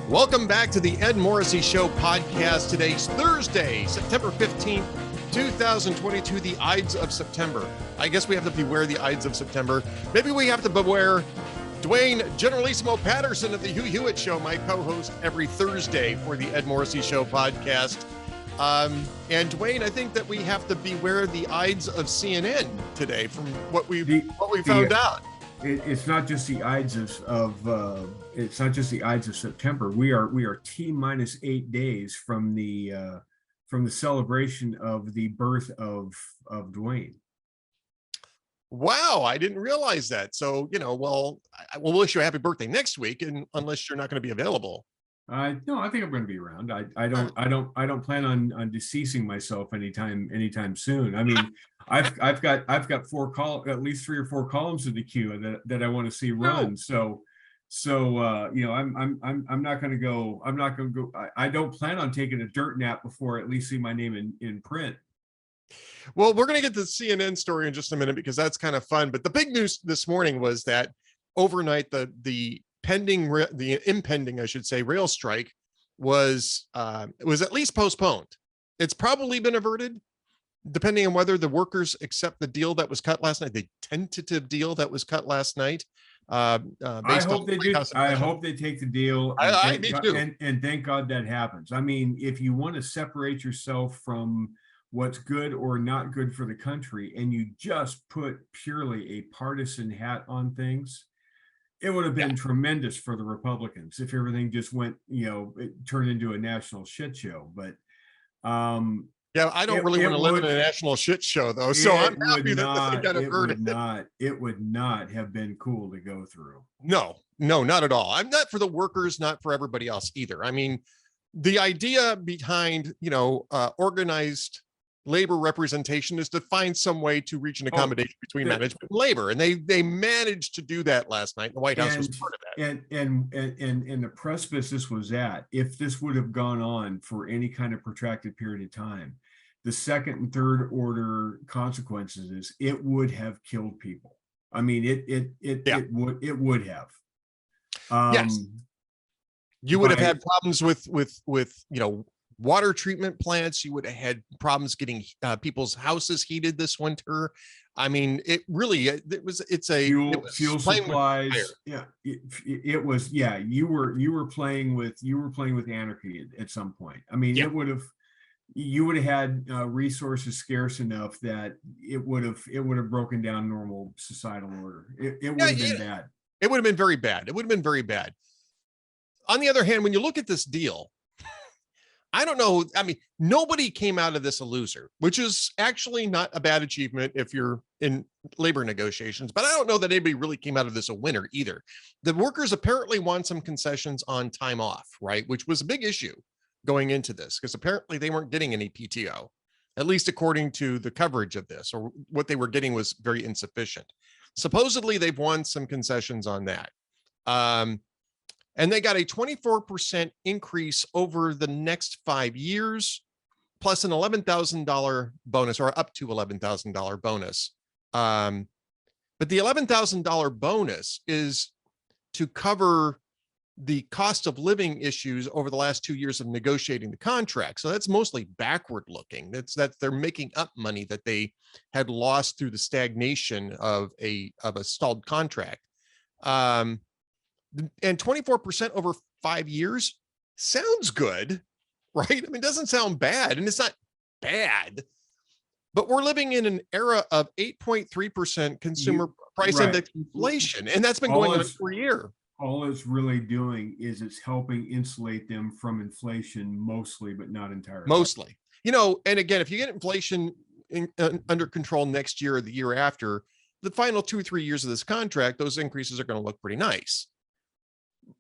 Welcome back to the Ed Morrissey Show podcast. Today's Thursday, September 15th, 2022, the Ides of September. I guess we have to beware the Ides of September. Maybe we have to beware Duane Generalissimo Patterson of the Hugh Hewitt Show, my co-host every Thursday for the Ed Morrissey Show podcast. And Duane, I think that we have to beware the Ides of CNN today from what we found out. It's not just the Ides of it's not just the Ides of September. We are T-minus 8 days from the celebration of the birth of Duane. Wow, I didn't realize that. So, we'll wish you a happy birthday next week, and unless you're not going to be available. No, I think I'm going to be around. I don't plan on deceasing myself anytime soon. I mean, I've got at least 3 or 4 columns in the queue that I want to see run. So I'm not going to go. I don't plan on taking a dirt nap before I at least see my name in print. Well, we're going to get to the CNN story in just a minute because that's kind of fun. But the big news this morning was that overnight the impending, I should say, rail strike was at least postponed. It's probably been averted, depending on whether the workers accept the deal that was cut last night, the tentative deal that was cut last night. I hope they do. I hope they take the deal. And thank God that happens. I mean, if you want to separate yourself from what's good or not good for the country, and you just put purely a partisan hat on things, it would have been tremendous for the Republicans if everything just went, it turned into a national shit show. But I don't really want to live in a national shit show, though. So I'm happy that they got averted. It would not have been cool to go through. No, not at all. I'm not for the workers, not for everybody else either. I mean, the idea behind, organized labor representation is to find some way to reach an accommodation between management and labor, and they managed to do that last night. The White House was part of that. And the precipice this was at, if this would have gone on for any kind of protracted period of time, the second and third order consequences is it would have killed people. I mean, it would have. Yes, you would have had problems with water treatment plants. You would have had problems getting people's houses heated this winter. I mean, it's fuel supplies. Yeah, it was. Yeah, you were playing with anarchy at some point. I mean, you would have had resources scarce enough that it would have broken down normal societal order. It would have been bad. It would have been very bad. It would have been very bad. On the other hand, when you look at this deal, I don't know. I mean, nobody came out of this a loser, which is actually not a bad achievement if you're in labor negotiations, but I don't know that anybody really came out of this a winner either. The workers apparently want some concessions on time off, right? Which was a big issue going into this because apparently they weren't getting any PTO, at least according to the coverage of this, or what they were getting was very insufficient. Supposedly they've won some concessions on that. And they got a 24% increase over the next 5 years, plus an $11,000 bonus, or up to $11,000 bonus. But the $11,000 bonus is to cover the cost of living issues over the last 2 years of negotiating the contract. So that's mostly backward looking. That's they're making up money that they had lost through the stagnation of a stalled contract. And 24% over 5 years sounds good, right? I mean, it doesn't sound bad, and it's not bad, but we're living in an era of 8.3% consumer price index inflation, and that's been going on for a year. All it's really doing is it's helping insulate them from inflation mostly, but not entirely. Mostly. And again, if you get inflation under control next year or the year after, the final 2 or 3 years of this contract, those increases are going to look pretty nice.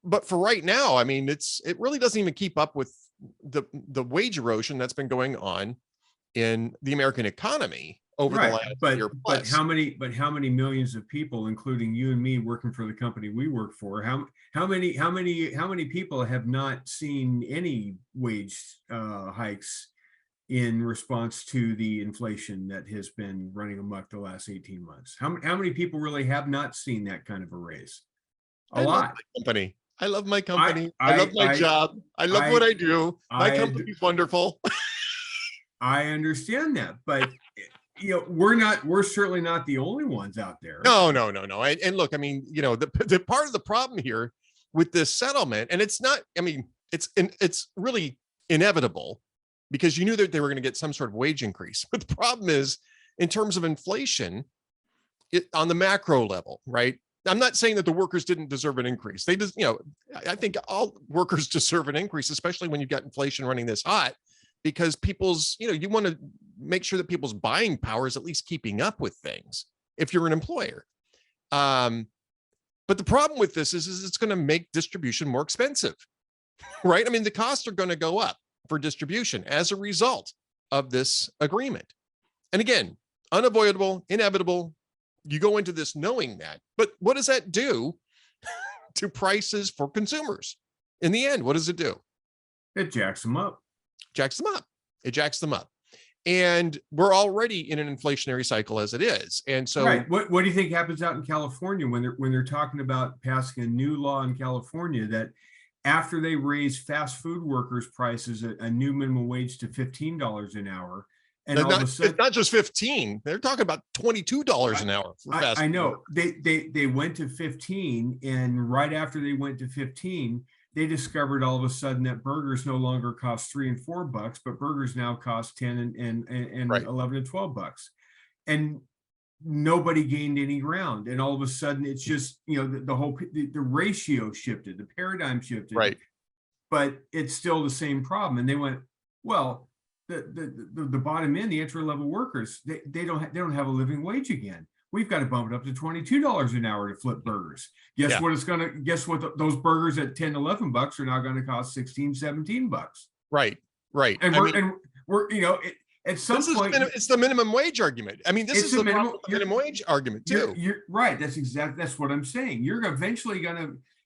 But for right now, I mean, it really doesn't even keep up with the wage erosion that's been going on in the American economy over the last year plus. But how many millions of people, including you and me, working for the company we work for? How many people have not seen any wage hikes in response to the inflation that has been running amok the last 18 months? How many people really have not seen that kind of a raise? A lot. Company. I love my company. I love my job. I love what I do. My company's wonderful. I understand that, but we're certainly not the only ones out there. No. And look, I mean, the part of the problem here with this settlement, and it's not, I mean, it's really inevitable because you knew that they were going to get some sort of wage increase. But the problem is, in terms of inflation, on the macro level, right? I'm not saying that the workers didn't deserve an increase. They just, I think all workers deserve an increase, especially when you've got inflation running this hot, because people's, you want to make sure that people's buying power is at least keeping up with things if you're an employer. But the problem with this is it's going to make distribution more expensive, right? I mean, the costs are going to go up for distribution as a result of this agreement. And again, unavoidable, inevitable. You go into this knowing that, but what does that do to prices for consumers? In the end, what does it do? It jacks them up. It jacks them up. And we're already in an inflationary cycle as it is. And so, right. What do you think happens out in California when they're talking about passing a new law in California that after they raise fast food workers' prices, a new minimum wage to $15 an hour, and all of a sudden, it's not just 15. They're talking about $22 an hour for fast food. I know they went to 15, and right after they went to 15, they discovered all of a sudden that burgers no longer cost $3 and $4, but burgers now cost 10 and right. 11 and 12 bucks, and nobody gained any ground. And all of a sudden, it's just the ratio shifted, the paradigm shifted, right? But it's still the same problem. And they went, well, the bottom end, the entry level workers, they don't have a living wage again. We've got to bump it up to $22 an hour to flip burgers. Guess what those burgers at 10, 11 bucks are now going to cost 16, 17 bucks. Right. And we're at some point, it's the minimum wage argument. I mean, this is the minimum wage argument too. You're right. That's what I'm saying. You're eventually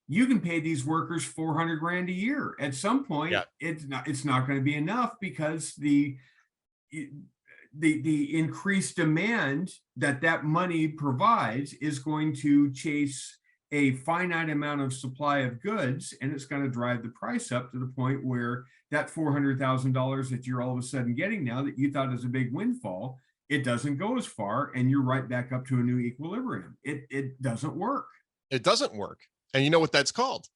you can pay these workers $400,000 a year. At some point, it's not going to be enough because the increased demand that money provides is going to chase a finite amount of supply of goods, and it's going to drive the price up to the point where that $400,000 that you're all of a sudden getting now that you thought is a big windfall, it doesn't go as far, and you're right back up to a new equilibrium. It doesn't work. It doesn't work. And you know what that's called?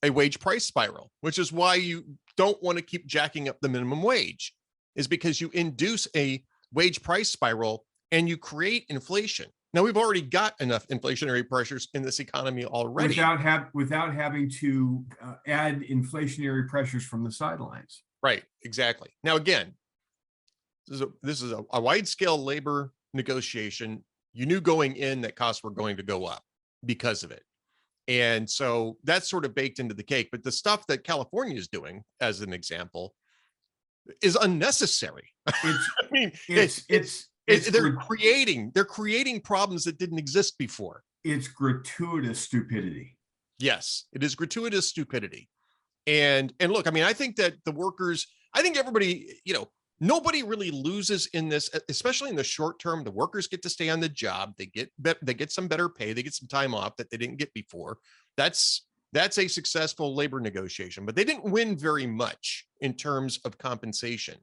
A wage price spiral, which is why you don't want to keep jacking up the minimum wage, is because you induce a wage price spiral and you create inflation. Now, we've already got enough inflationary pressures in this economy already. Without having to add inflationary pressures from the sidelines. Right, exactly. Now, again, this is a wide-scale labor negotiation. You knew going in that costs were going to go up because of it. And so that's sort of baked into the cake. But the stuff that California is doing, as an example, is unnecessary. They're creating problems that didn't exist before. It's gratuitous stupidity. Yes, it is gratuitous stupidity. And look, I mean, I think that the workers, I think everybody, nobody really loses in this, especially in the short term. The workers get to stay on the job. They get some better pay. They get some time off that they didn't get before. That's a successful labor negotiation, but they didn't win very much in terms of compensation.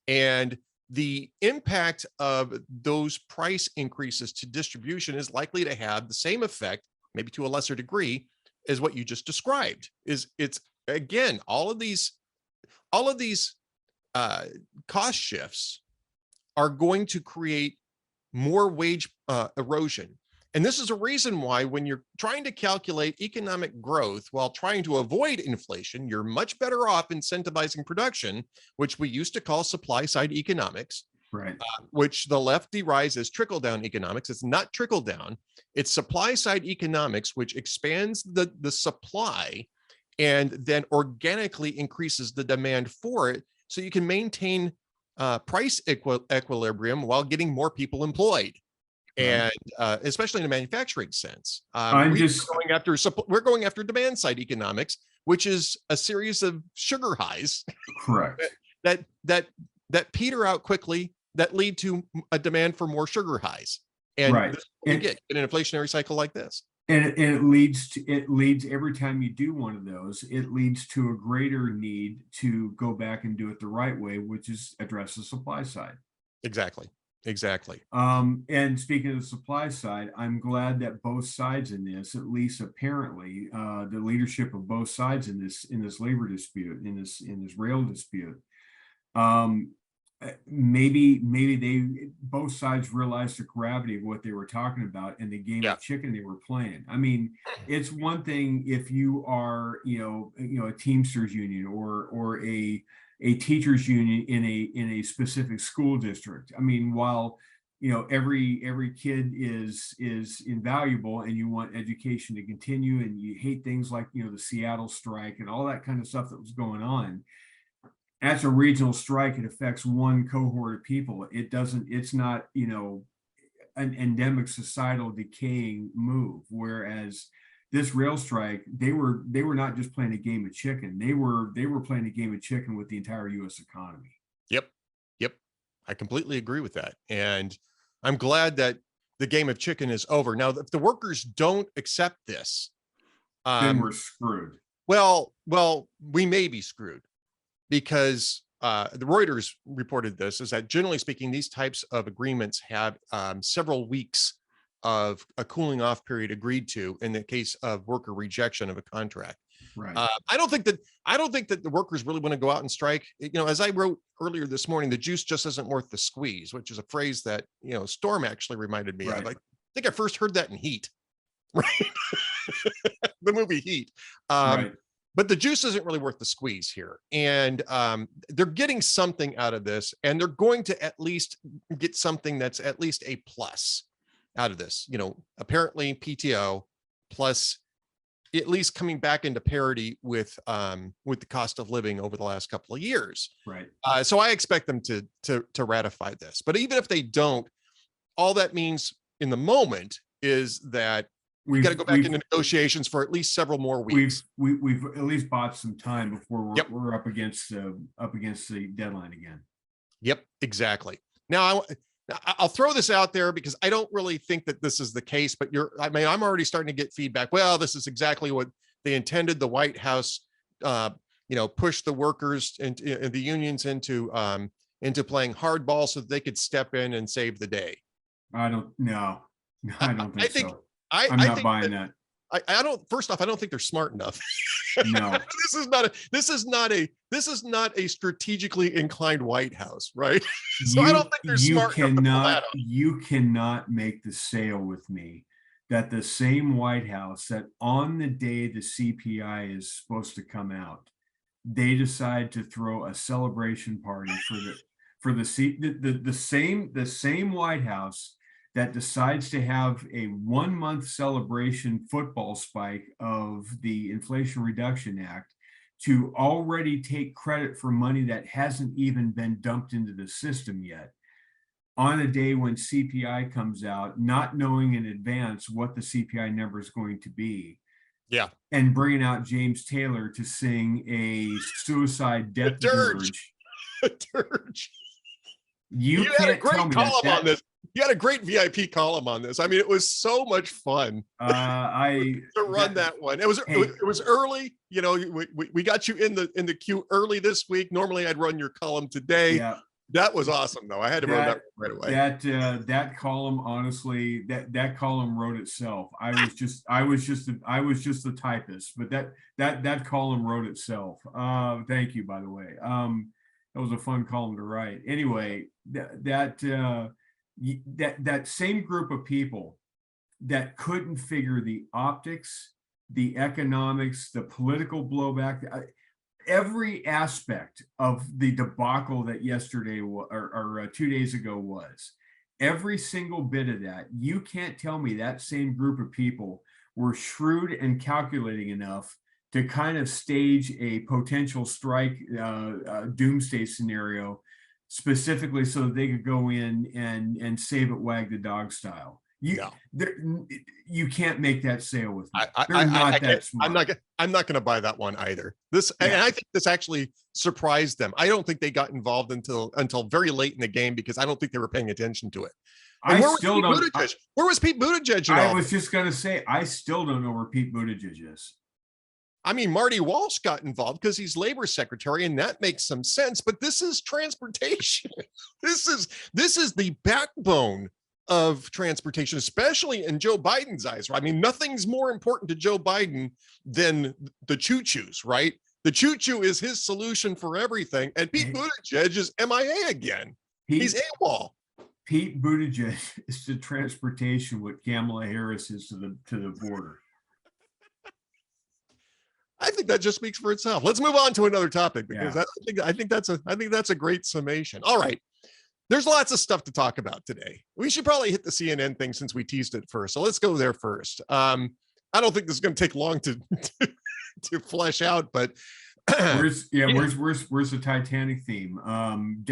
And the impact of those price increases to distribution is likely to have the same effect, maybe to a lesser degree, as what you just described. It's again, all of these cost shifts are going to create more wage erosion. And this is a reason why when you're trying to calculate economic growth while trying to avoid inflation, you're much better off incentivizing production, which we used to call supply side economics, right? Which the left derives as trickle down economics. It's not trickle down. It's supply side economics, which expands the supply and then organically increases the demand for it, so you can maintain price equilibrium while getting more people employed. And especially in a manufacturing sense, we're going after demand side economics, which is a series of sugar highs, correct? that peter out quickly, that lead to a demand for more sugar highs, and right. you get in an inflationary cycle like this. And it leads every time you do one of those, it leads to a greater need to go back and do it the right way, which is address the supply side. Exactly. And speaking of the supply side, I'm glad that both sides in this, at least apparently, the leadership of both sides in this labor dispute, in this rail dispute, maybe they both sides realized the gravity of what they were talking about and the game of chicken they were playing. I mean, it's one thing if you are, a Teamsters union or a teachers union in a specific school district. I mean, while every kid is invaluable and you want education to continue and you hate things like the Seattle strike and all that kind of stuff that was going on. As a regional strike, it affects one cohort of people. It's not an endemic societal decaying move. Whereas this rail strike, they were not just playing a game of chicken. They were playing a game of chicken with the entire U.S. economy. Yep. I completely agree with that. And I'm glad that the game of chicken is over. Now, if the workers don't accept this, then we're screwed. Well, we may be screwed. Because the Reuters reported this, is that generally speaking, these types of agreements have several weeks of a cooling off period agreed to in the case of worker rejection of a contract. Right. I don't think that the workers really want to go out and strike. As I wrote earlier this morning, the juice just isn't worth the squeeze, which is a phrase that Storm actually reminded me of. I think I first heard that in Heat, right? The movie Heat. Right. But the juice isn't really worth the squeeze here. And they're getting something out of this, and they're going to at least get something that's at least a plus out of this. Apparently PTO plus at least coming back into parity with the cost of living over the last couple of years. Right. So I expect them to ratify this. But even if they don't, all that means in the moment is that we've got to go back into negotiations for at least several more weeks. We've at least bought some time before we're up against the deadline again. Yep, exactly. Now I'll throw this out there because I don't really think that this is the case, but I'm already starting to get feedback. Well, this is exactly what they intended. The White House, pushed the workers and the unions into playing hardball so that they could step in and save the day. I don't think so. I'm not think buying that. I don't. First off, I don't think they're smart enough. No, this is not a strategically inclined White House, right? So I don't think they're smart enough. You cannot make the sale with me that the same White House that on the day the CPI is supposed to come out, they decide to throw a celebration party for the same White House that decides to have a 1 month celebration football spike of the Inflation Reduction Act to already take credit for money that hasn't even been dumped into the system yet on a day when CPI comes out, not knowing in advance what the CPI number is going to be. Yeah. And bringing out James Taylor to sing a suicide death dirge. A dirge. You had a great column on this. You had a great VIP column on this. I mean, it was so much fun to run that one. It was early. We got you in the queue early this week. Normally, I'd run your column today. Yeah. That was awesome, though. I had to run that right away. That column, honestly, that column wrote itself. I was just the typist, but that column wrote itself. Thank you, by the way. That was a fun column to write. Anyway, that same group of people that couldn't figure the optics, the economics, the political blowback, every aspect of the debacle that yesterday or 2 days ago was, every single bit of that, you can't tell me that same group of people were shrewd and calculating enough to kind of stage a potential strike doomsday scenario specifically so that they could go in and save it wag the dog style. You can't make that sale with me. They're not that smart. I'm not going to buy that one either. And I think this actually surprised them. I don't think they got involved until very late in the game because I don't think they were paying attention to it. And where was Pete Buttigieg? I was just going to say, I still don't know where Pete Buttigieg is. I mean, Marty Walsh got involved because he's labor secretary, and that makes some sense. But this is transportation. This is the backbone of transportation, especially in Joe Biden's eyes. I mean, nothing's more important to Joe Biden than the choo-choos, right? The choo-choo is his solution for everything. And Pete Buttigieg is MIA again. He's AWOL. Pete Buttigieg is to transportation what Kamala Harris is to the border. I think that just speaks for itself. Let's move on to another topic because I think that's a great summation. All right. There's lots of stuff to talk about today. We should probably hit the CNN thing since we teased it first. So let's go there first. I don't think this is going to take long to flesh out, but where's the Titanic theme? And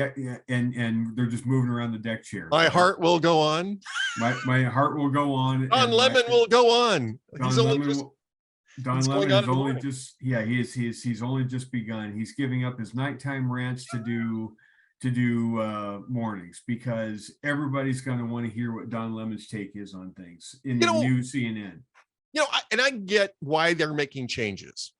they're just moving around the deck chair. My heart will go on. My heart will go on. Don Lemon will go on. Don Lemon has only just he's only just begun. He's giving up his nighttime rants to do mornings because everybody's going to want to hear what Don Lemon's take is on things in the new CNN. And I get why they're making changes.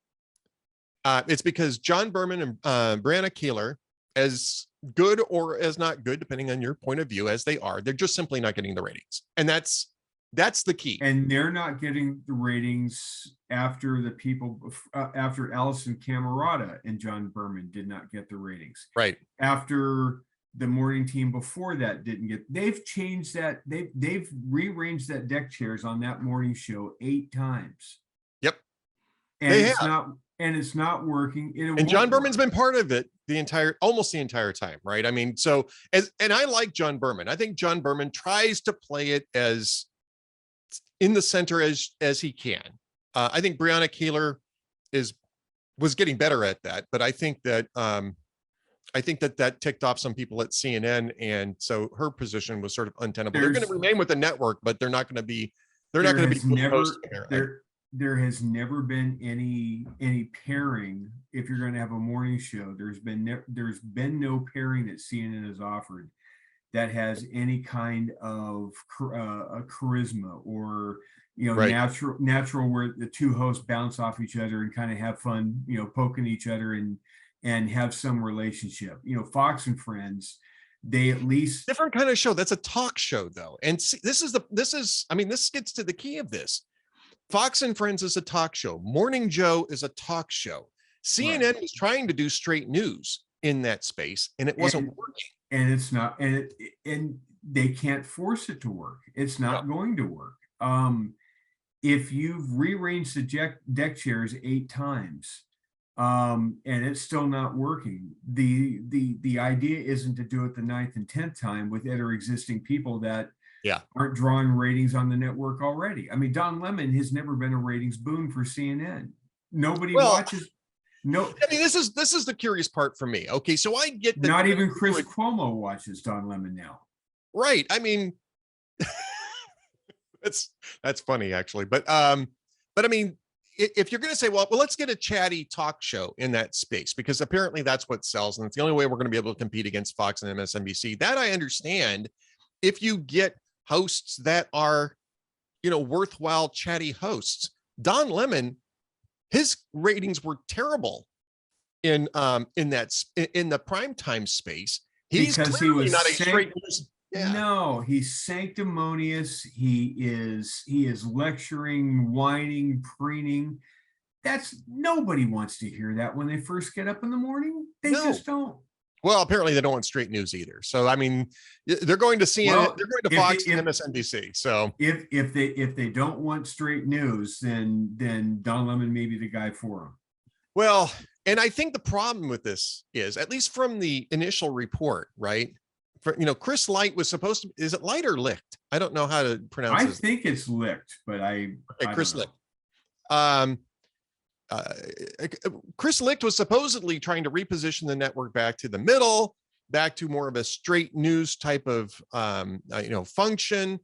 It's because John Berman and Brianna Keilar, as good or as not good, depending on your point of view, as they are, they're just simply not getting the ratings. And that's the key. And they're not getting the ratings after the people, after Allison Camerata and John Berman did not get the ratings. Right. After the morning team before that didn't get, they've changed that. They've rearranged that deck chairs on that morning show 8 times. Yep. And it's not working. And John Berman's been part of it almost the entire time, right? I mean, and I like John Berman. I think John Berman tries to play it as in the center as he can. I think Brianna Keilar was getting better at that, but I think that that ticked off some people at CNN, and so her position was sort of untenable. They're going to remain with the network, but they're not going to be. They're not going to be. There has never been any pairing. If you're going to have a morning show, there's been no pairing that CNN has offered that has any kind of a charisma or right. natural where the two hosts bounce off each other and kind of have fun, poking each other and have some relationship. Fox and Friends, they at least different kind of show. That's a talk show though, and see, this gets to the key of this. Fox and Friends is a talk show. Morning Joe is a talk show. CNN was trying to do straight news in that space, and it wasn't working. And it's not, and they can't force it to work. It's not going to work. If you've rearranged the deck chairs 8 times, and it's still not working, the idea isn't to do it the 9th and 10th time with other existing people that aren't drawing ratings on the network already. I mean, Don Lemon has never been a ratings boon for CNN. Nobody watches. No, I mean, this is the curious part for me. Okay, so I get that not even Chris Cuomo watches Don Lemon now. Right. I mean, that's funny actually, but I mean, if you're going to say, well, let's get a chatty talk show in that space because apparently that's what sells, and it's the only way we're going to be able to compete against Fox and MSNBC. That I understand. If you get hosts that are, worthwhile chatty hosts, Don Lemon, his ratings were terrible in the primetime space. Because he was not a straight news. Yeah. No, he's sanctimonious. He is lecturing, whining, preening. Nobody wants to hear that when they first get up in the morning. They just don't. Well, apparently they don't want straight news either. So I mean, they're going to CNN, they're going to Fox and MSNBC. So if they don't want straight news, then Don Lemon may be the guy for them. Well, and I think the problem with this is, at least from the initial report, right? Chris Licht was supposed to. Is it Light or Licht? I don't know how to pronounce it. I think it's Licht, but Chris Licht. Chris Licht was supposedly trying to reposition the network back to the middle, back to more of a straight news type of function.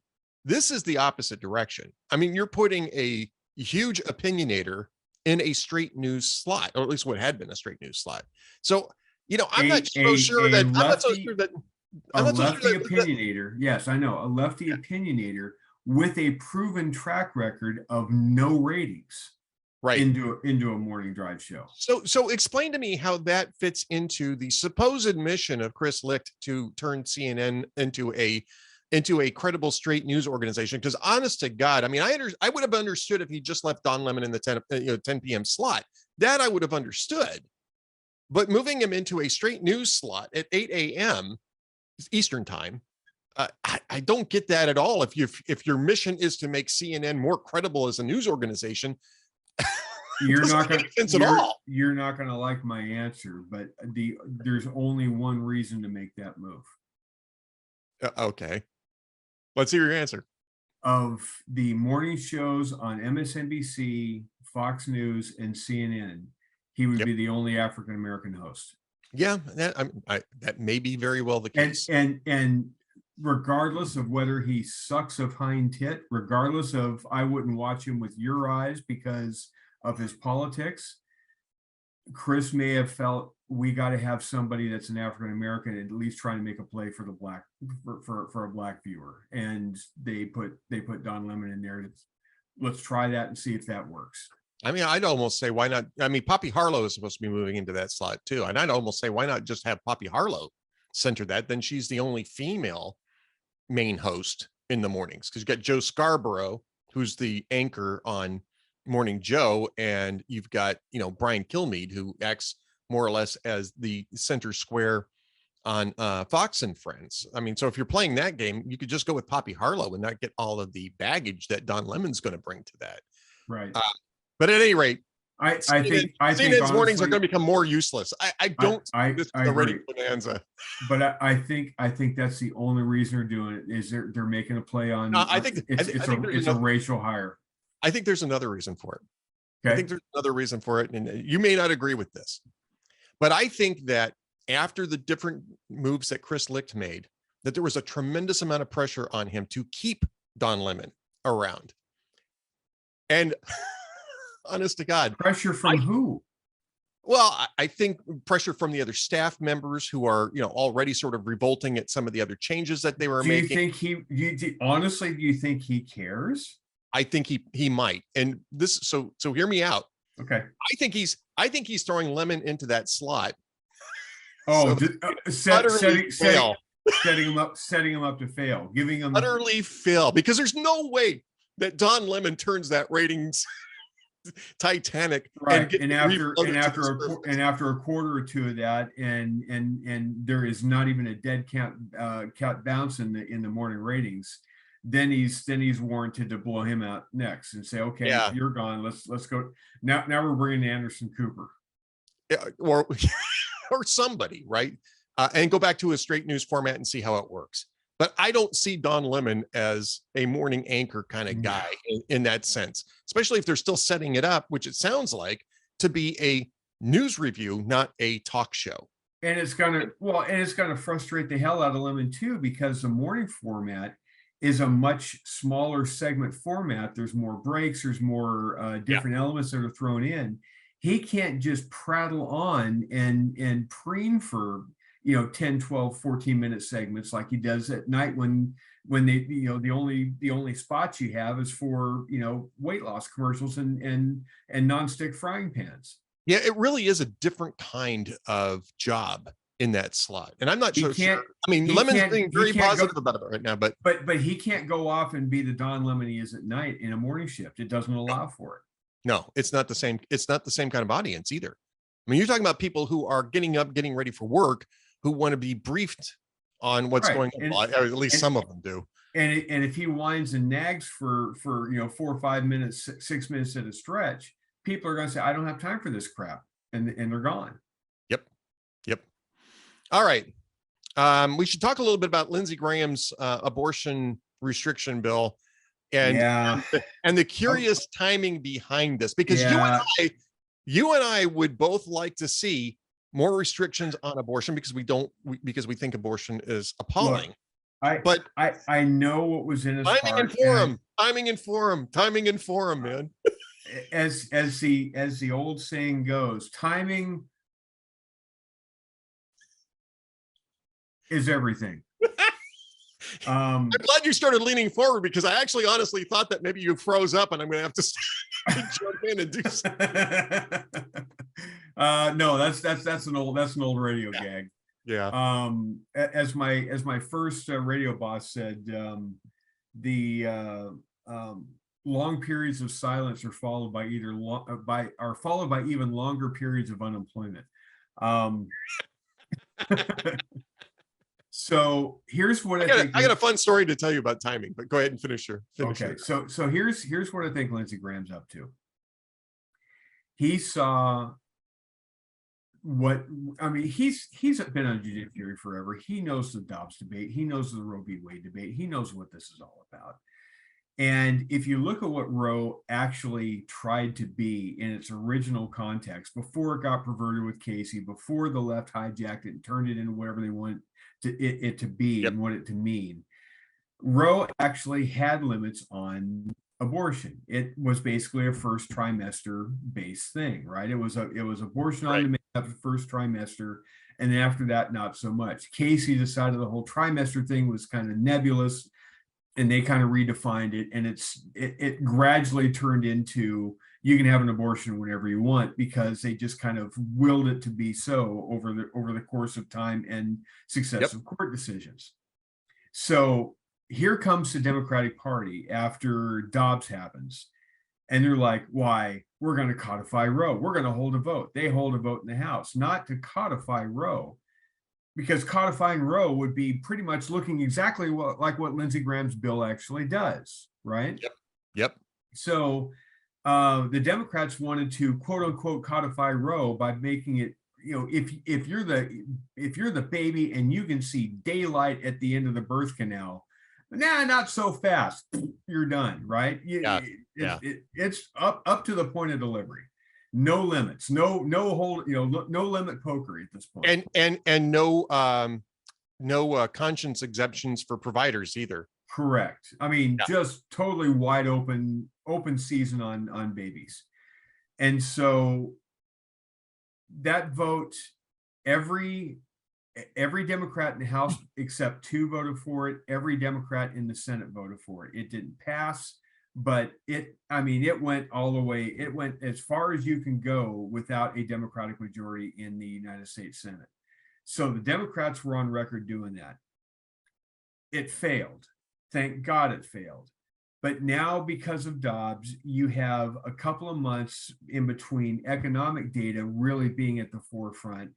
This is the opposite direction. I mean, you're putting a huge opinionator in a straight news slot, or at least what had been a straight news slot. So, I'm not so sure that a lefty opinionator. Yes, I know, a lefty opinionator with a proven track record of no ratings. Right. Into a morning drive show. So explain to me how that fits into the supposed mission of Chris Licht to turn CNN into a credible straight news organization. Because honest to God, I mean, I would have understood if he just left Don Lemon in the 10 p.m. slot. That I would have understood. But moving him into a straight news slot at 8 a.m. Eastern time, I don't get that at all. If your mission is to make CNN more credible as a news organization, you're not going to like my answer, but there's only one reason to make that move. Okay, let's hear your answer. Of the morning shows on MSNBC, Fox News, and CNN, he would be the only African American host. Yeah, that may be very well the case. And regardless of whether he sucks of hind tit, regardless of I wouldn't watch him with your eyes because of his politics, Chris may have felt we got to have somebody that's an African American at least trying to make a play for the black for a black viewer, and they put Don Lemon in there. Let's try that and see if that works. I mean, I'd almost say why not? I mean, Poppy Harlow is supposed to be moving into that slot too, and I'd almost say why not just have Poppy Harlow center that? Then she's the only female main host in the mornings, because you got Joe Scarborough, who's the anchor on Morning Joe, and you've got Brian Kilmeade, who acts more or less as the center square on Fox and Friends. I mean, so if you're playing that game, you could just go with Poppy Harlow and not get all of the baggage that Don Lemon's going to bring to that. Right. But at any rate, I think CNN's mornings are going to become more useless. I don't. This is a ready bonanza. But I think that's the only reason they're doing it is they're making a play on. No, I think it's a racial hire. I think there's another reason for it. Okay. I think there's another reason for it, and you may not agree with this, but I think that after the different moves that Chris Licht made, that there was a tremendous amount of pressure on him to keep Don Lemon around. And honest to God, pressure from who? Well, I think pressure from the other staff members who are, already sort of revolting at some of the other changes that they were making. Do you think he cares? I think he might. And this, so hear me out. Okay. I think he's throwing Lemon into that slot. Oh, setting him up to fail, giving him utterly fail, because there's no way that Don Lemon turns that ratings Titanic right. And after a quarter or two of that, and there is not even a dead cat bounce in the morning ratings. Then he's warranted to blow him out next and say, okay, you're gone. Let's go. Now we're bringing Anderson Cooper. Yeah, or somebody, right? And go back to a straight news format and see how it works. But I don't see Don Lemon as a morning anchor kind of guy in that sense, especially if they're still setting it up, which it sounds like, to be a news review, not a talk show. And it's gonna frustrate the hell out of Lemon too, because the morning format is a much smaller segment format. There's more breaks, there's more different elements that are thrown in. He can't just prattle on and preen for 10, 12, 14-minute segments like he does at night when they the only spots you have is for weight loss commercials and nonstick frying pans. Yeah, it really is a different kind of job in that slot, and I'm not sure. I mean, Lemon's being very positive about it right now, but he can't go off and be the Don Lemon he is at night in a morning shift. It doesn't allow for it. No, it's not the same. It's not the same kind of audience either. I mean, you're talking about people who are getting up, getting ready for work, who want to be briefed on what's going on. Or at least some of them do. And if he whines and nags for 4 or 5 minutes, 6 minutes at a stretch, people are going to say, I don't have time for this crap. And they're gone. Yep. All right. We should talk a little bit about Lindsey Graham's abortion restriction bill and the curious timing behind this, because you and I would both like to see more restrictions on abortion because we think abortion is appalling. Look, I know what was in his timing and forum, man. As the old saying goes, timing is everything. I'm glad you started leaning forward, because I actually honestly thought that maybe you froze up and I'm going to have to jump in and do something. No, that's an old radio gag. Yeah. As my first radio boss said, the long periods of silence are followed by even longer periods of unemployment. So here's what I got a fun story to tell you about timing, but go ahead and finish your. So here's what I think Lindsey Graham's up to. He saw he's been on judiciary forever. He knows the Dobbs debate. He knows the Roe v. Wade debate. He knows what this is all about. And if you look at what Roe actually tried to be in its original context, before it got perverted with Casey, before the left hijacked it and turned it into whatever they want it to be and want it to mean, Roe actually had limits on abortion. It was basically a first trimester based thing, right? It was abortion on demand after the first trimester, and then after that, not so much. Casey decided the whole trimester thing was kind of nebulous, and they kind of redefined it, and it gradually turned into you can have an abortion whenever you want, because they just kind of willed it to be so over the course of time and successive court decisions. So here comes the Democratic Party after Dobbs happens, and they're like, why? We're going to codify Roe. We're going to hold a vote. They hold a vote in the House, not to codify Roe, because codifying Roe would be pretty much looking exactly like what Lindsey Graham's bill actually does, right? Yep. So the Democrats wanted to quote unquote codify Roe by making it, if you're the baby and you can see daylight at the end of the birth canal, not so fast. You're done, right? It's up to the point of delivery. No limits, no hold, no limit pokery at this point, and no conscience exemptions for providers either. Correct. I mean, just totally wide open season on babies, and so that vote, every Democrat in the House except 2 voted for it. Every Democrat in the Senate voted for it. It didn't pass, but it went all the way. It went as far as you can go without a Democratic majority in the United States Senate. So the Democrats were on record doing that. It failed. Thank God it failed. But now, because of Dobbs, you have a couple of months in between economic data really being at the forefront.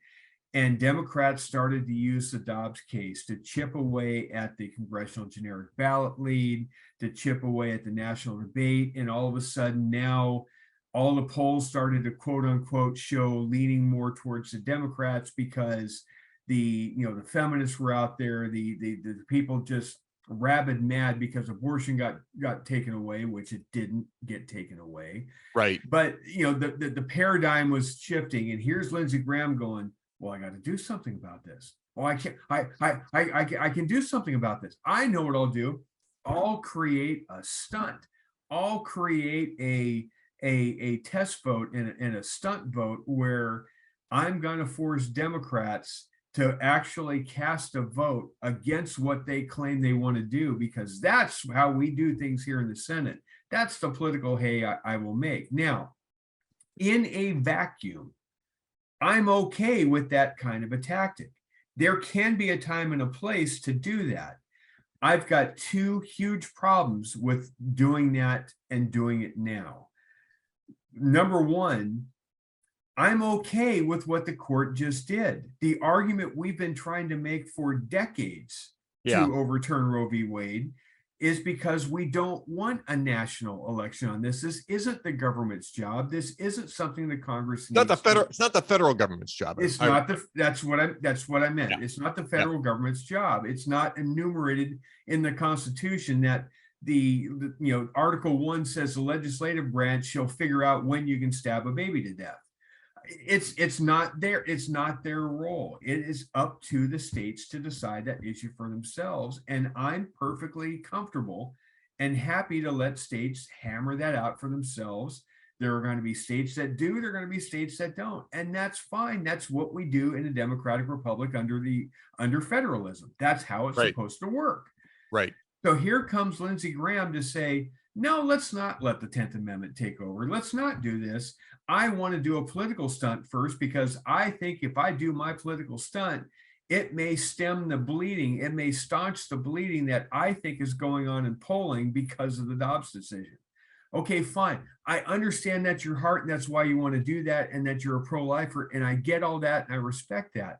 And Democrats started to use the Dobbs case to chip away at the congressional generic ballot lead, to chip away at the national debate. And all of a sudden now, all the polls started to quote unquote show leaning more towards the Democrats, because the feminists were out there, the people just rabid mad because abortion got taken away, which it didn't get taken away. Right. But the paradigm was shifting, and here's Lindsey Graham going, well, I got to do something about this. Well, I can do something about this. I know what I'll do. I'll create a stunt. I'll create a test vote and a stunt vote where I'm going to force Democrats to actually cast a vote against what they claim they want to do, because that's how we do things here in the Senate. That's the political hay I will make. Now, in a vacuum, I'm okay with that kind of a tactic. There can be a time and a place to do that. I've got 2 huge problems with doing that and doing it now. Number one, I'm okay with what the court just did. The argument we've been trying to make for decades to overturn Roe v. Wade is because we don't want a national election on this. This isn't the government's job. This isn't something the Congress needs. It's not the federal government's job. That's what I meant. Yeah. It's not the federal government's job. It's not enumerated in the Constitution that the Article 1 says the legislative branch shall figure out when you can stab a baby to death. It's not their role. It is up to the states to decide that issue for themselves, and I'm perfectly comfortable and happy to let states hammer that out for themselves. There are going to be states that do, there are going to be states that don't. And that's fine. That's what we do in a democratic republic under federalism. That's how it's supposed to work. Right. So here comes Lindsey Graham to say, no, let's not let the 10th Amendment take over. Let's not do this. I want to do a political stunt first, because I think if I do my political stunt, it may stem the bleeding. It may staunch the bleeding that I think is going on in polling because of the Dobbs decision. Okay, fine. I understand that's your heart and that's why you want to do that and that you're a pro-lifer. And I get all that and I respect that.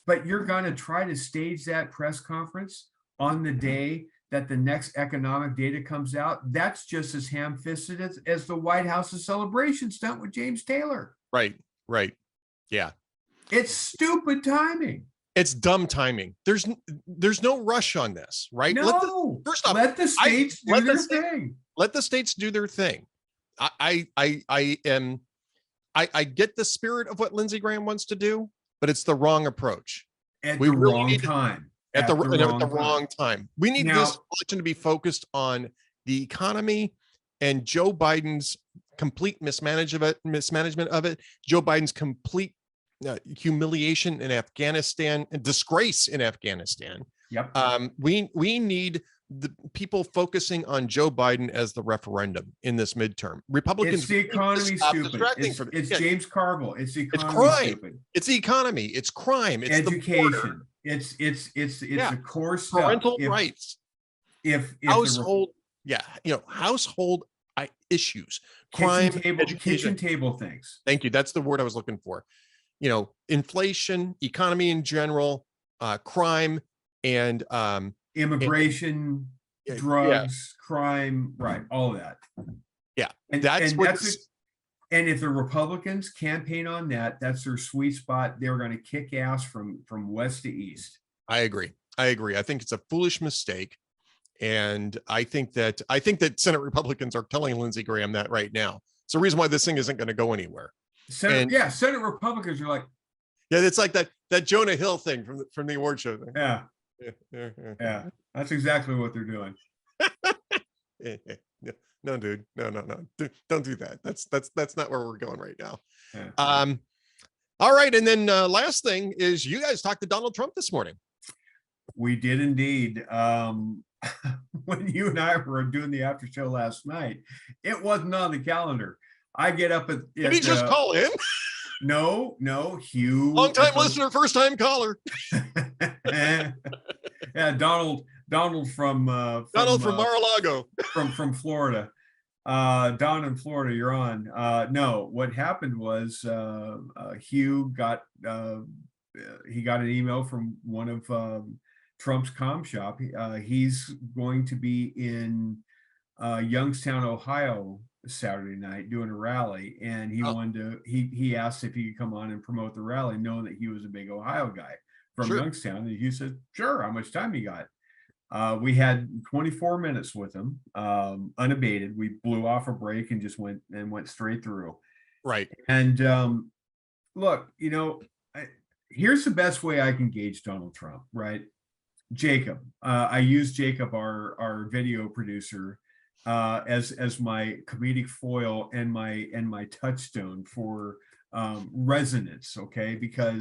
But you're going to try to stage that press conference on the day that the next economic data comes out. That's just as ham-fisted as the White House's celebration stunt with James Taylor. Right. Yeah. It's stupid timing. It's dumb timing. There's no rush on this, right? No. First off, let the states do their thing. Let the states do their thing. I get the spirit of what Lindsey Graham wants to do, but it's the wrong approach. At the wrong time. At the wrong time. We need this election to be focused on the economy and Joe Biden's complete mismanagement of it. Joe Biden's complete humiliation in Afghanistan and disgrace in Afghanistan. Yep. We need the people focusing on Joe Biden as the referendum in this midterm. Republicans. It's the economy, stupid. It's James Carville. It's the economy. It's crime. Stupid. It's the economy. It's crime. It's education. It's the core stuff. Parental rights. If household, household issues, crime, kitchen table things. Thank you. That's the word I was looking for. Inflation, economy in general, crime, and immigration, drugs, crime, right? All of that. Yeah, and if the Republicans campaign on that, that's their sweet spot. They're going to kick ass from west to east. I agree. I think it's a foolish mistake, and I think that Senate Republicans are telling Lindsey Graham that right now. It's the reason why this thing isn't going to go anywhere. Senate Republicans are like, it's like that Jonah Hill thing from the award show thing. Yeah. That's exactly what they're doing. No, dude. No. Don't do that. That's not where we're going right now. Yeah. All right. And then last thing is you guys talked to Donald Trump this morning. We did indeed. When you and I were doing the after show last night, it wasn't on the calendar. I get up at did he just call in? No, Hugh. Long-time listener, first-time caller. Yeah, Donald from Mar-a-Lago. from Florida. Don in Florida, you're on. No, what happened was Hugh got he got an email from one of Trump's comm shop. He's going to be in Youngstown, Ohio Saturday night doing a rally, and he wanted to he asked if he could come on and promote the rally, knowing that he was a big Ohio guy from Youngstown. And he said, sure, how much time you got? We had 24 minutes with him, unabated. We blew off a break and just went straight through. Right. And look, here's the best way I can gauge Donald Trump, right? Jacob. I use Jacob, our video producer, as my comedic foil and my touchstone for resonance. Okay, because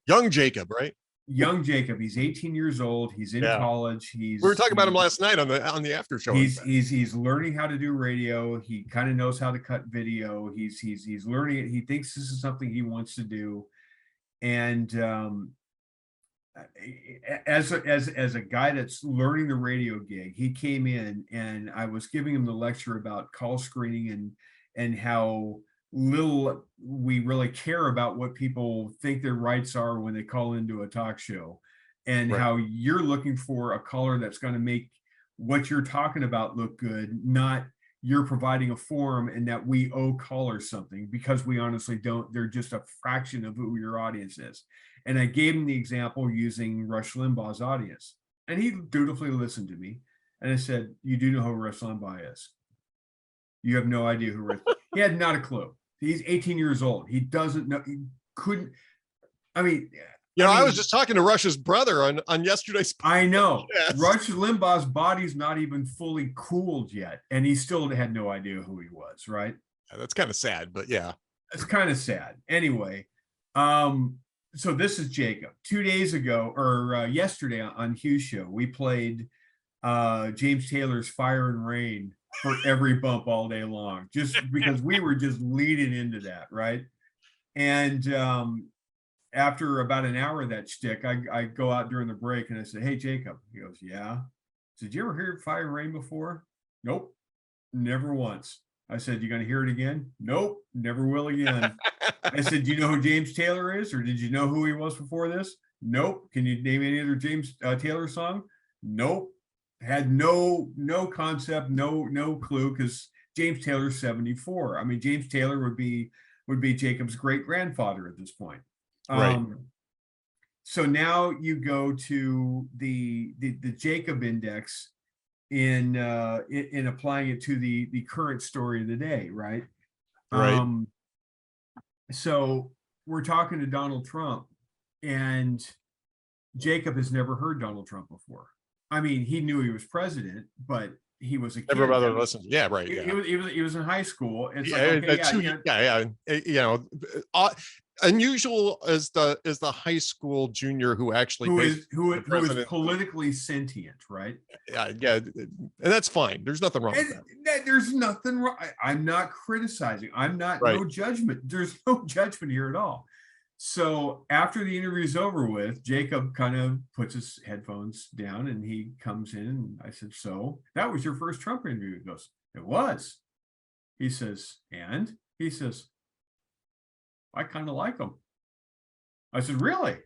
young Jacob, right? Young Jacob. He's 18 years old. He's in college. We were talking about him last night on the after show. He's learning how to do radio. He kind of knows how to cut video. He's learning it. He thinks this is something he wants to do, and as a guy that's learning the radio gig, he came in and I was giving him the lecture about call screening and how little we really care about what people think their rights are when they call into a talk show, and how you're looking for a caller that's going to make what you're talking about look good, not you're providing a forum and that we owe callers something, because we honestly don't. They're just a fraction of who your audience is. And I gave him the example using Rush Limbaugh's audience, and he dutifully listened to me. And I said, you do know who Rush Limbaugh is? You have no idea who Rush. He had not a clue. He's 18 years old. He doesn't know. He couldn't. I mean, You know, I was just talking to Rush's brother on yesterday's podcast. I know. Rush Limbaugh's body's not even fully cooled yet, and he still had no idea who he was, right? Yeah, that's kind of sad, but yeah. It's kind of sad. Anyway, so this is Jacob. 2 days ago, or yesterday on Hugh's show, we played James Taylor's Fire and Rain for every bump all day long, just because we were just leading into that, right? And after about an hour of that shtick, I go out during the break and I said, "Hey, Jacob." He goes, "Yeah." I said, "Did you ever hear Fire and Rain before?" "Nope, never once." I said, "You gonna hear it again?" "Nope, never will again." I said, "Do you know who James Taylor is, or did you know who he was before this?" "Nope." "Can you name any other James Taylor song?" "Nope." Had no concept, no clue, because James Taylor's 74. I mean, James Taylor would be Jacob's great grandfather at this point. Right. So now you go to the Jacob index in applying it to the current story of the day, right? Right. So we're talking to Donald Trump, and Jacob has never heard Donald Trump before. I mean, he knew he was president, but he was a kid. Everybody listens. Yeah, right. Yeah. He was in high school. It's You know, unusual as the high school junior who actually who is politically sentient, right? Yeah, and that's fine. There's nothing wrong with that. There's nothing wrong. I'm not criticizing. I'm not no judgment. There's no judgment here at all. So after the interview is over with, Jacob kind of puts his headphones down and he comes in, and I said, "So that was your first Trump interview?" He goes, "It was." He says, "And?" He says, "I kind of like him." I said, "Really?"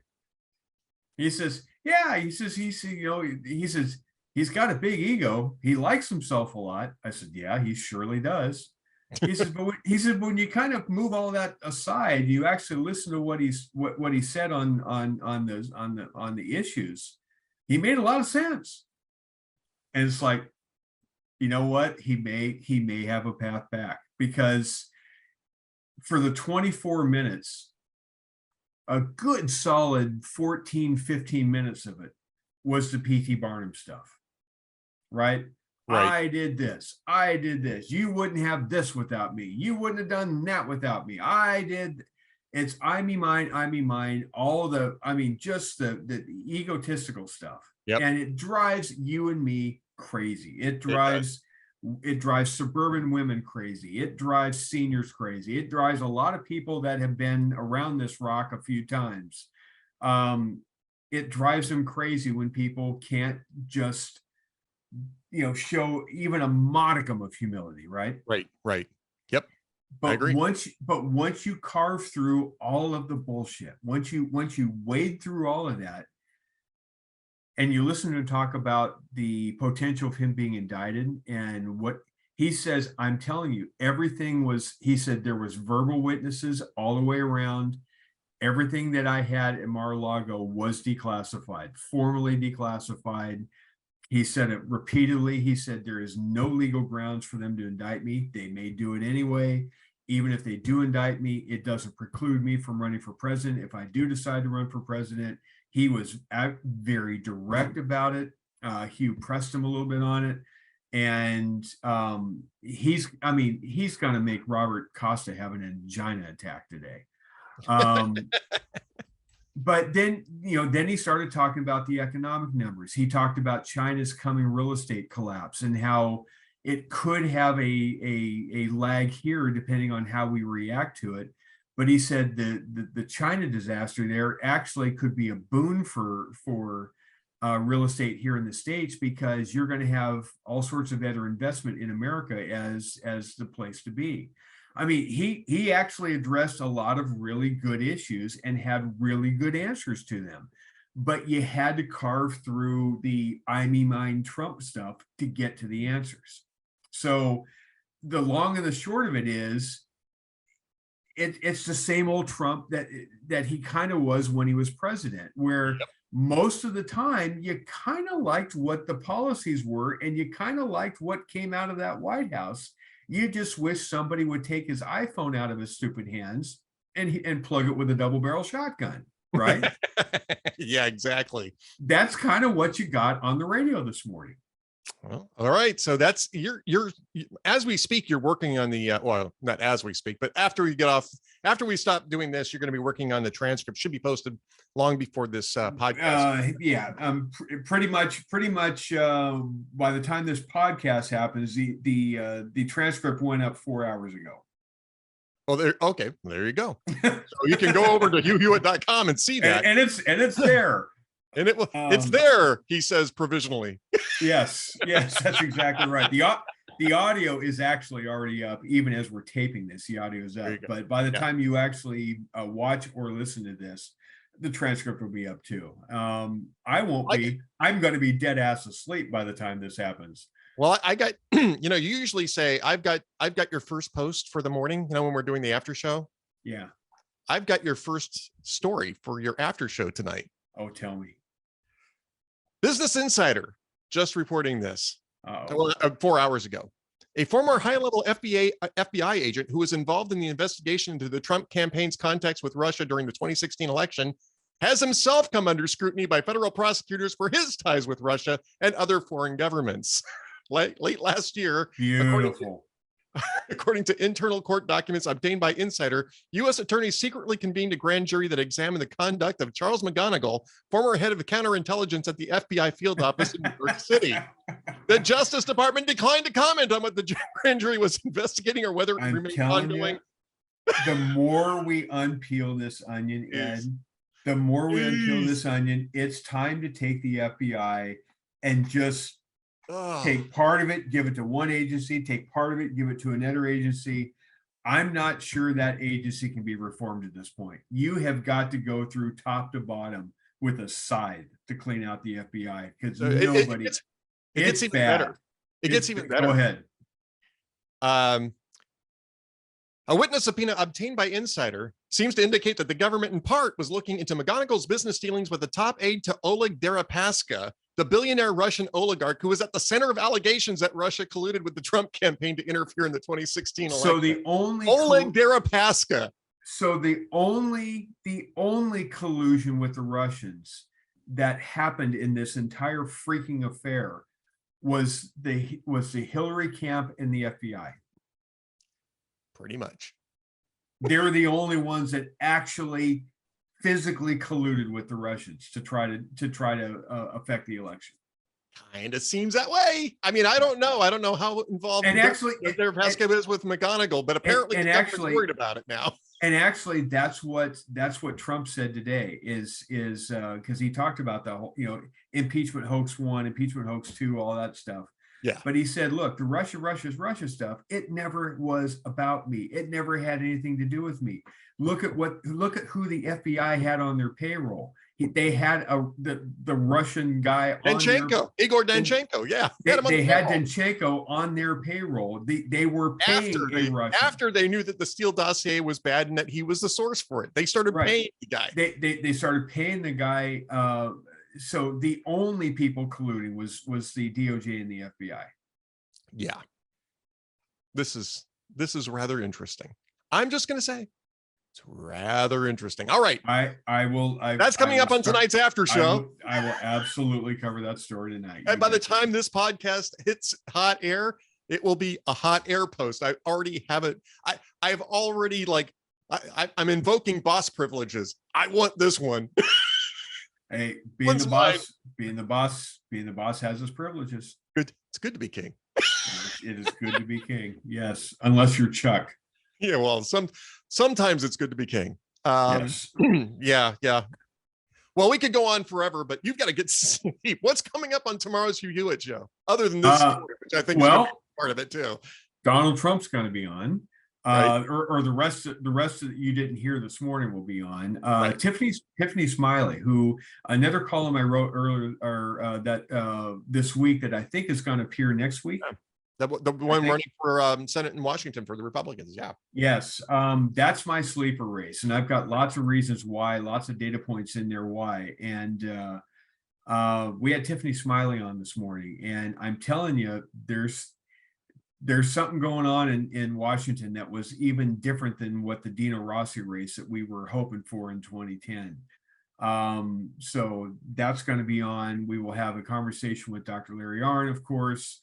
He says, "Yeah." He says, he says, "He's got a big ego. He likes himself a lot." I said, "Yeah, he surely does." He says, but when you kind of move all that aside, you actually listen to what he said on the issues. He made a lot of sense. And it's like, you know what? He may have a path back, because for the 24 minutes, a good solid 14, 15 minutes of it was the P.T. Barnum stuff, right? Right. I did this. You wouldn't have this without me. You wouldn't have done that without me. I did. It's I, me, mine, all just the egotistical stuff. Yep. And it drives you and me crazy. It drives suburban women crazy. It drives seniors crazy. It drives a lot of people that have been around this rock a few times. It drives them crazy when people can't just show even a modicum of humility, right? Right. Yep. But I agree. Once you carve through all of the bullshit, once you wade through all of that, and you listen to him talk about the potential of him being indicted and what he says, I'm telling you, he said there was verbal witnesses all the way around. Everything that I had at Mar-a-Lago was declassified, formally declassified. He said it repeatedly. He said there is no legal grounds for them to indict me. They may do it anyway. Even if they do indict me, it doesn't preclude me from running for president. If I do decide to run for president, he was very direct about it. Hugh pressed him a little bit on it. And he's going to make Robert Costa have an angina attack today. But then he started talking about the economic numbers. He talked about China's coming real estate collapse and how it could have a lag here depending on how we react to it. But he said the China disaster there actually could be a boon for real estate here in the States, because you're going to have all sorts of other investment in America as the place to be. I mean, he actually addressed a lot of really good issues and had really good answers to them. But you had to carve through the I, me, mine Trump stuff to get to the answers. So the long and the short of it is, it's the same old Trump that he kind of was when he was president, where most of the time you kind of liked what the policies were and you kind of liked what came out of that White House. You just wish somebody would take his iPhone out of his stupid hands and plug it with a double barrel shotgun. right? Yeah, exactly. That's kind of what you got on the radio this morning. Well, all right. So that's you're as we speak, you're working on the well, not as we speak, but after we stop doing this, you're going to be working on the transcript. Should be posted long before this podcast. Pretty much. By the time this podcast happens, the transcript went up 4 hours ago. Well, there you go. So you can go over to hughhewitt.com and see that, and it's there. And it's there, he says provisionally. Yes, that's exactly right. The audio is actually already up, even as we're taping this. The audio is up, but by the time you actually watch or listen to this, the transcript will be up too. I won't be. I'm going to be dead ass asleep by the time this happens. Well, I got, you usually say I've got your first post for the morning. When we're doing the after show. Yeah, I've got your first story for your after show tonight. Oh, tell me. Business Insider just reporting this 4 hours ago. A former high-level FBI agent who was involved in the investigation into the Trump campaign's contacts with Russia during the 2016 election has himself come under scrutiny by federal prosecutors for his ties with Russia and other foreign governments. Late last year, beautiful. According to internal court documents obtained by Insider, U.S. attorneys secretly convened a grand jury that examined the conduct of Charles McGonigal, former head of counterintelligence at the FBI field office in New York City. The Justice Department declined to comment on what the grand jury was investigating or whether it remained ongoing. The more we unpeel this onion, Ed, it's time to take the FBI and just take part of it, give it to one agency, take part of it, give it to another agency. I'm not sure that agency can be reformed at this point. You have got to go through top to bottom with a scythe to clean out the FBI because nobody. It gets even better. It gets even better. Go ahead. A witness subpoena obtained by Insider seems to indicate that the government in part was looking into McGonigal's business dealings with the top aide to Oleg Deripaska, the billionaire Russian oligarch who was at the center of allegations that Russia colluded with the Trump campaign to interfere in the 2016 election. So the only Oleg Deripaska. So the only collusion with the Russians that happened in this entire freaking affair was the Hillary camp and the FBI. Pretty much. They're the only ones that actually physically colluded with the Russians to try to affect the election. Kind of seems that way. I mean, I don't know how involved Deripaska is with McGonigal, but apparently the government's worried about it now. And actually, that's what Trump said today is because he talked about the whole, impeachment hoax 1, impeachment hoax 2, all that stuff. Yeah. But he said, look, the Russia stuff, it never was about me. It never had anything to do with me. Look at who the FBI had on their payroll. They had the Russian guy Danchenko, Igor Danchenko. Yeah. They had Danchenko on their payroll. They were paying a Russian. After they knew that the Steele dossier was bad and that he was the source for it. They started paying the guy. They started paying the guy. So the only people colluding was the DOJ and the FBI. Yeah. This is rather interesting. I'm just going to say it's rather interesting. All right. I will. That's coming up on tonight's after show. I will absolutely cover that story tonight. And by the time this podcast hits hot air, it will be a hot air post. I already have it. I've already I'm invoking boss privileges. I want this one. Hey, being the boss has its privileges. Good. It's good to be king. It is good to be king. Yes, unless you're Chuck. Yeah, well, sometimes it's good to be king. Yes. Yeah. Well, we could go on forever, but you've got to get sleep. What's coming up on tomorrow's Hugh Hewitt show, other than this story, which I think is part of it too? Donald Trump's going to be on. Or the rest that you didn't hear this morning will be on. Tiffany Smiley, who another column I wrote earlier this week that I think is going to appear next week. The one running for Senate in Washington for the Republicans. Yeah. Yes. That's my sleeper race. And I've got lots of reasons why, lots of data points in there why. And we had Tiffany Smiley on this morning. And I'm telling you, there's something going on in Washington that was even different than what the Dino Rossi race that we were hoping for in 2010. So that's going to be on. We will have a conversation with Dr. Larry Arnn, of course.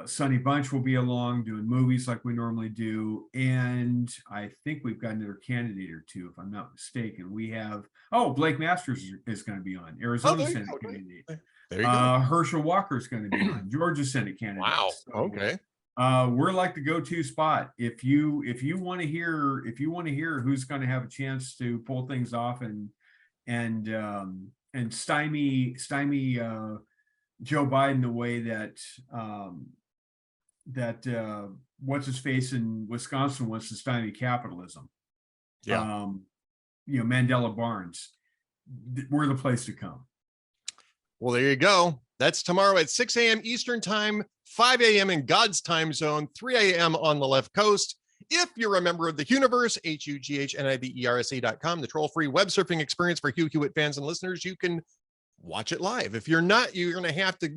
Sonny Bunch will be along doing movies like we normally do. And I think we've got another candidate or two, if I'm not mistaken. We have, Blake Masters is going to be on, Arizona Senate candidate. There you go. Herschel Walker is going to be on, Georgia Senate candidate. Wow. So, okay. We're like the go-to spot. If you want to hear who's going to have a chance to pull things off and stymie Joe Biden the way that what's his face in Wisconsin wants to stymie capitalism. Yeah. Mandela Barnes. We're the place to come. Well, there you go. That's tomorrow at 6 a.m. Eastern time, 5 a.m. in God's time zone, 3 a.m. on the left coast. If you're a member of the Huniverse, HUGHNIVERSA.com, the troll-free web surfing experience for Hugh Hewitt fans and listeners, you can watch it live. If you're not, you're going to have to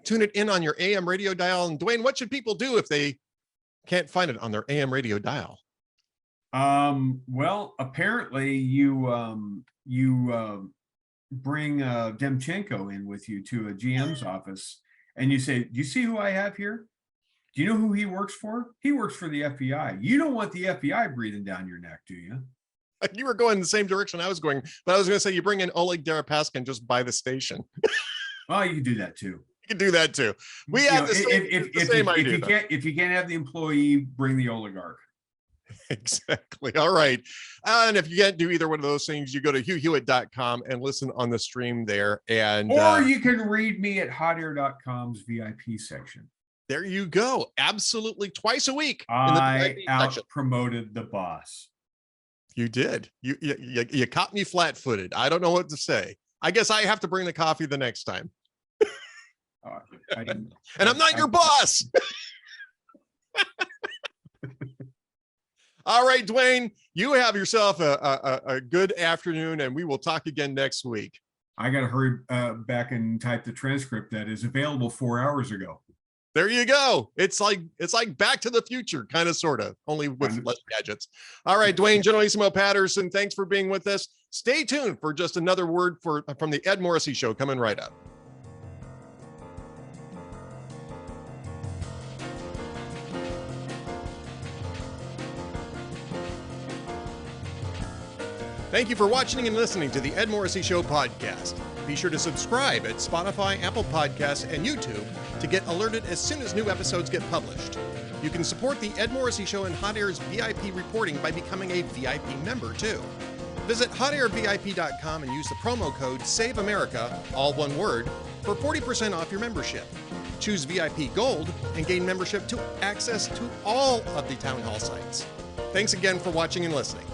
tune it in on your AM radio dial. And Duane, what should people do if they can't find it on their AM radio dial? Well, apparently you bring Demchenko in with you to a GM's office and you say, do you see who I have here? Do you know who he works for? He works for the FBI. You don't want the FBI breathing down your neck, do you? You were going the same direction I was going, but I was going to say you bring in Oleg Deripaska just by the station. Well, you can do that too. You can do that too. We have the same idea. If you can't have the employee, bring the oligarch. Exactly. All right. And if you can't do either one of those things, you go to hughhewitt.com and listen on the stream there. Or you can read me at hotair.com's VIP section. There you go. Absolutely. Twice a week. I out-promoted the boss. You did. You caught me flat-footed. I don't know what to say. I guess I have to bring the coffee the next time. And I'm not your boss. All right, Duane, you have yourself a good afternoon, and we will talk again next week. I got to hurry back and type the transcript that is available 4 hours ago. There you go. It's like Back to the Future, kind of, sort of, only with less gadgets. All right, Duane Generalissimo Patterson, thanks for being with us. Stay tuned for just another word from the Ed Morrissey Show coming right up. Thank you for watching and listening to the Ed Morrissey Show podcast. Be sure to subscribe at Spotify, Apple Podcasts, and YouTube to get alerted as soon as new episodes get published. You can support the Ed Morrissey Show and Hot Air's VIP reporting by becoming a VIP member, too. Visit hotairvip.com and use the promo code SAVEAmerica, all one word, for 40% off your membership. Choose VIP Gold and gain membership to access to all of the Town Hall sites. Thanks again for watching and listening.